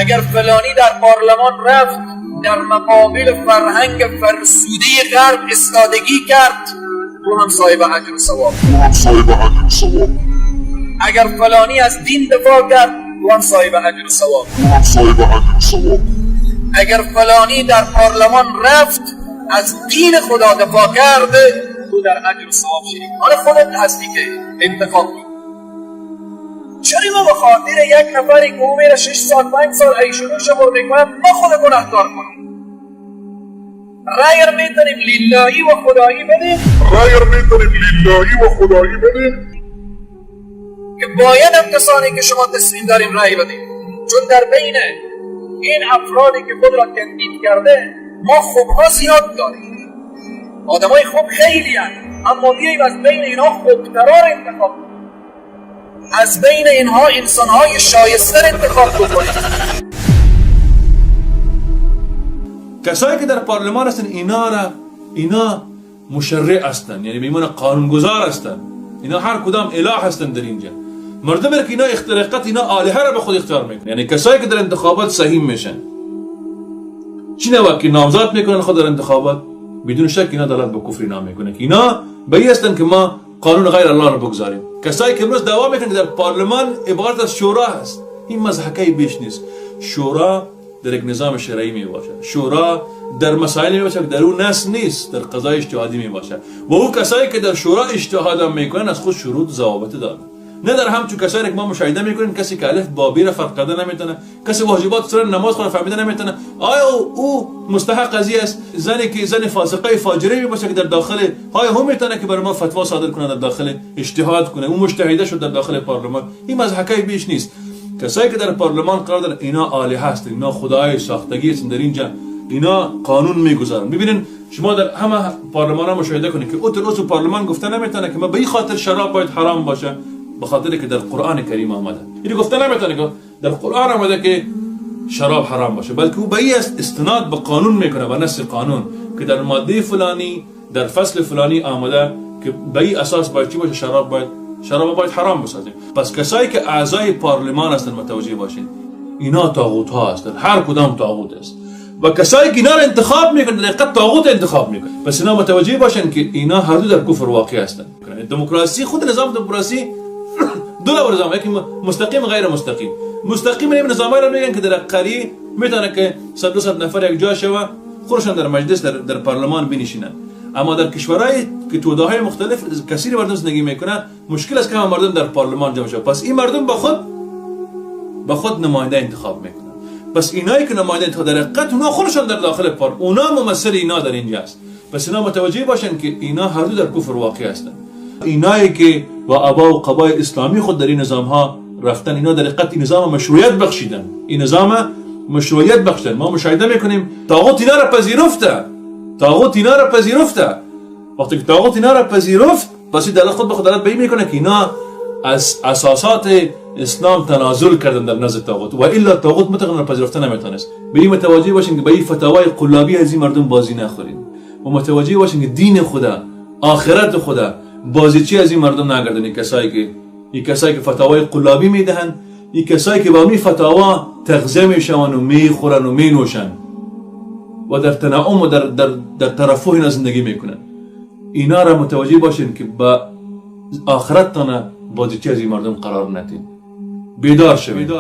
اگر فلانی در پارلمان رفت در مقابل فرهنگ فرسوده غرب استادگی کرد، تو هم صاحب اجر و ثواب. اگر فلانی از دین دفاع کرد، تو هم صاحب اجر و ثواب. اگر فلانی در پارلمان رفت از دین خدا دفاع کرده، تو در اجر و ثواب شریک. حالا خودت هستی که انتخاب کنی. چرا ما به خاطر یک نفری که او میره 6 سال 5 سال ایشونوش برده کنم ما خود گناهکار کنیم؟ رأی میتونیم للهی و خدایی بدیم که باید هم کسانی که شما تصمیم داریم رأی بدیم، چون در بین این افرادی که خود را تندید کرده ما خوبها زیاد داریم، آدمای خوب خیلی هست، اما بیاییم از بین اینها خوبترار انتخاب کنیم، از بین اینها انسانهای شایستر انتخاب کنیم. کسایی که در پارلمان هستن اینا مشرع هستن، یعنی میمونه قانونگذار هستن، اینا هر کدام اله هستن در اینجا. مردم که اینا اختراقات اینا آلهه را به خود اختیار میکنن، یعنی کسایی که در انتخابات سهیم میشن چی نوع که نامزد میکنن خود در انتخابات، بدون شک اینا دلالت به کفر نام میکنه که اینا به این هستن که ما قانون غیر الله را بگذاریم. کسایی که امروز دعوا میکنن که در پارلمان عبارت از شورا هست، این مضحکه بیش نیست. شورا در یک نظام شرعی می باشد، شورا در مسائل می باشد در اون نص نیست، در قضای اجتهادی می باشد و او کسایی که در شورا اجتهاد میکنن از خود شروط ضوابط دارن، نه در همچون کسایی که ما مشاهده میکنیم کسی که الف با ب را فرق کردن نمیتونه، کسی واجبات سر نماز خود فهمیدن نمیتونه. آیا او مستحق قضیه است زنی که زن فاسقه فاجره می باشه که در داخل آیا هم میتونه که برای ما فتوا صادر کنه، در داخل اجتهاد کنه، اون مجتهده شد در داخل پارلمان؟ این مضحکه بیش نیست. کسایی که در پارلمان قرار دارن اینا آله هستن، اینا خدای ساختگی هستن، در اینجا اینا قانون میگذارن. ببینین شما در همه پارلمان ها مشاهده کنید که اوتر پارلمان گفته نمیتونه که ما به این خاطر شراب باید حرام باشه، به خاطر که در قرآن کریم آمده. این گفته نمیتونه که در قرآن آمده که شراب حرام باشه، بلکه او به این استناد به قانون میکنه، به نص قانون که در ماده فلانی در فصل فلانی آمده که به این اساس باید چی باشه، شراب باید حرام بسازیم. پس کسایی که اعضای پارلمان هستن متوجه باشین اینا طاغوت ها هستن، هر کدام طاغوت است و کسایی که اینا رو انتخاب میکنن در حقیقت طاغوت انتخاب میکنن. پس اینا متوجه باشن که اینا هر دو در کفر واقع هستن. دموکراسی خود نظام دموکراسی دو نوع نظام، یکی مستقیم غیر مستقیم. مستقیم نظامی رو میگن که در قریه میتونه که 100 نفر یک جا شوه خودشون در مجلس در پارلمان بنشینن، اما در کشورهای که توده‌های مختلف کثیر مردم زندگی میکنه مشکل است که همه مردم در پارلمان جمع شوند. پس این مردم با خود نماینده انتخاب میکنن. پس اینایی که نماینده انتخاب در حقیقت اونا خودشون در داخل اونا ممثل اینا در اینجا است. پس اینا متوجه باشن که اینا هر دو در کفر واقع هستن. اینایی که با آبا و قبای اسلامی خود در این نظام ها رفتن اینا در حقیقت این نظام مشروعیت بخشیدن، این نظام مشروعیت بخشیدن. ما مشاهده میکنیم طاغوت اینا را پذیرفته. وقتی که طاغوت اینا را پذیرفت پس در خود به خود دلالت به این میکنه که اینا از اساسات اسلام تنازل کردن در نزد طاغوت و الا طاغوت مطلقاً پذیرفته نمیتونست. به این متوجه باشین که به این فتاوای قلابی از این مردم بازی نخورین و متوجه باشین که دین خدا، آخرت خدا بازیچی از این مردم نگردن. کسایی که فتاوای قلابی میدهن، این کسایی که با می فتاوا تغذیه میشون و میخورن و مینوشن و در تنعم و در ترفه اینا زندگی میکنن، اینا را متوجه باشین که با آخرتتان بازیچی از این مردم قرار ندین. بیدار شوید.